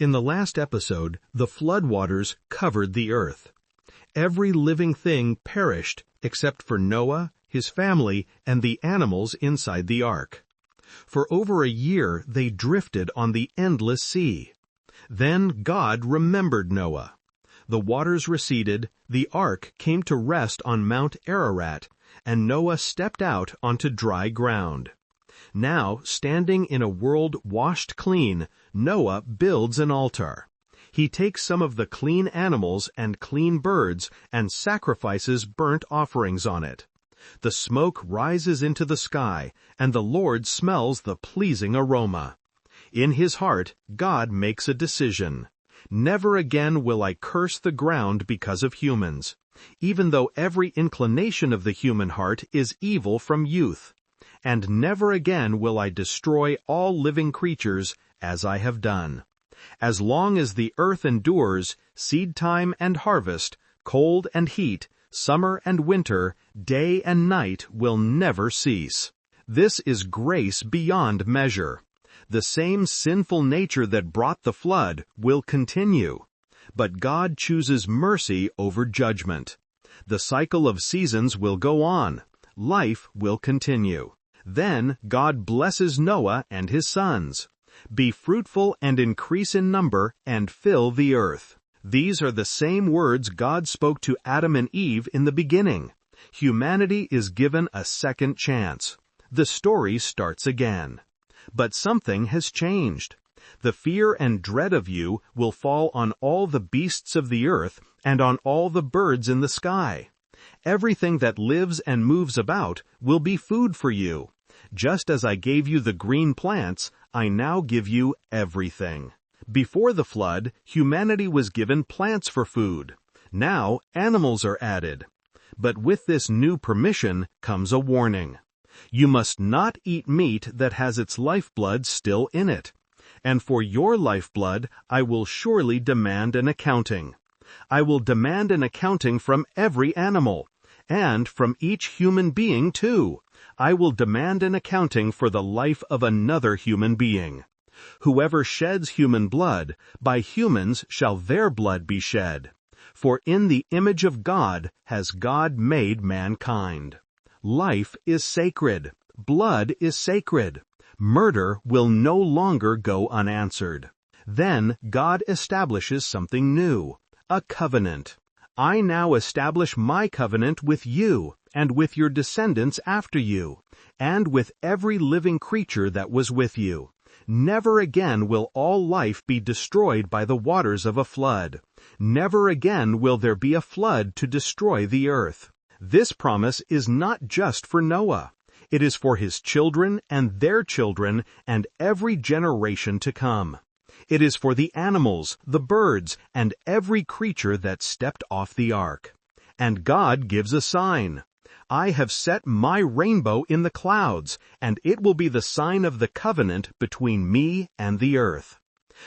In the last episode, the floodwaters covered the earth. Every living thing perished except for Noah, his family, and the animals inside the ark. For over a year they drifted on the endless sea. Then God remembered Noah. The waters receded, the ark came to rest on Mount Ararat, and Noah stepped out onto dry ground. Now, standing in a world washed clean, Noah builds an altar. He takes some of the clean animals and clean birds and sacrifices burnt offerings on it. The smoke rises into the sky, and the Lord smells the pleasing aroma. In his heart, God makes a decision. Never again will I curse the ground because of humans, even though every inclination of the human heart is evil from youth. And never again will I destroy all living creatures as I have done. As long as the earth endures, seed time and harvest, cold and heat, summer and winter, day and night will never cease. This is grace beyond measure. The same sinful nature that brought the flood will continue. But God chooses mercy over judgment. The cycle of seasons will go on. Life will continue. Then God blesses Noah and his sons. Be fruitful and increase in number and fill the earth. These are the same words God spoke to Adam and Eve in the beginning. Humanity is given a second chance. The story starts again. But something has changed. The fear and dread of you will fall on all the beasts of the earth and on all the birds in the sky. Everything that lives and moves about will be food for you. Just as I gave you the green plants, I now give you everything. Before the flood, humanity was given plants for food. Now, animals are added. But with this new permission comes a warning. You must not eat meat that has its lifeblood still in it. And for your lifeblood, I will surely demand an accounting. I will demand an accounting from every animal, and from each human being too. I will demand an accounting for the life of another human being. Whoever sheds human blood, by humans shall their blood be shed. For in the image of God has God made mankind. Life is sacred. Blood is sacred. Murder will no longer go unanswered. Then God establishes something new, a covenant. I now establish my covenant with you, and with your descendants after you, and with every living creature that was with you. Never again will all life be destroyed by the waters of a flood. Never again will there be a flood to destroy the earth. This promise is not just for Noah. It is for his children and their children and every generation to come. It is for the animals, the birds, and every creature that stepped off the ark. And God gives a sign. I have set my rainbow in the clouds, and it will be the sign of the covenant between me and the earth.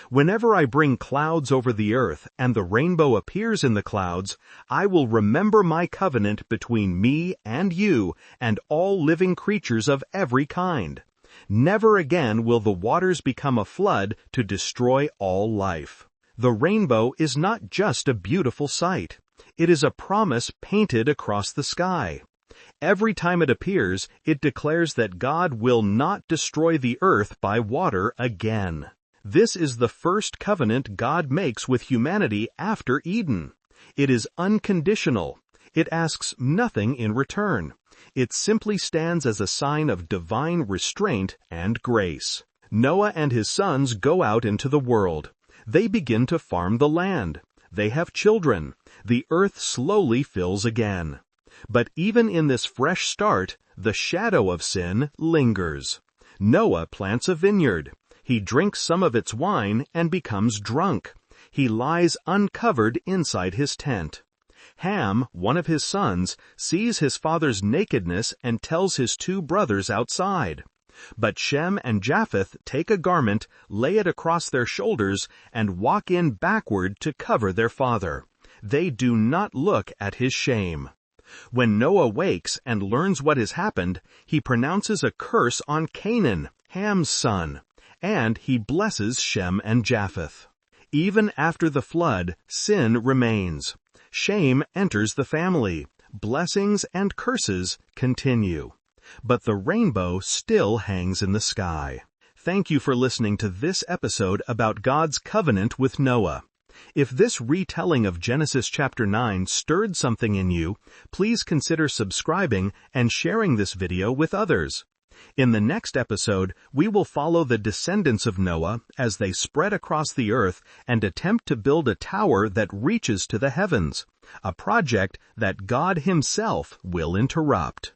Whenever I bring clouds over the earth and the rainbow appears in the clouds, I will remember my covenant between me and you and all living creatures of every kind. Never again will the waters become a flood to destroy all life. The rainbow is not just a beautiful sight. It is a promise painted across the sky. Every time it appears, it declares that God will not destroy the earth by water again. This is the first covenant God makes with humanity after Eden. It is unconditional. It asks nothing in return. It simply stands as a sign of divine restraint and grace. Noah and his sons go out into the world. They begin to farm the land. They have children. The earth slowly fills again. But even in this fresh start, the shadow of sin lingers. Noah plants a vineyard. He drinks some of its wine and becomes drunk. He lies uncovered inside his tent. Ham, one of his sons, sees his father's nakedness and tells his two brothers outside. But Shem and Japheth take a garment, lay it across their shoulders, and walk in backward to cover their father. They do not look at his shame. When Noah wakes and learns what has happened, he pronounces a curse on Canaan, Ham's son, and he blesses Shem and Japheth. Even after the flood, sin remains. Shame enters the family. Blessings and curses continue. But the rainbow still hangs in the sky. Thank you for listening to this episode about God's covenant with Noah. If this retelling of Genesis chapter 9 stirred something in you, please consider subscribing and sharing this video with others. In the next episode, we will follow the descendants of Noah as they spread across the earth and attempt to build a tower that reaches to the heavens, a project that God Himself will interrupt.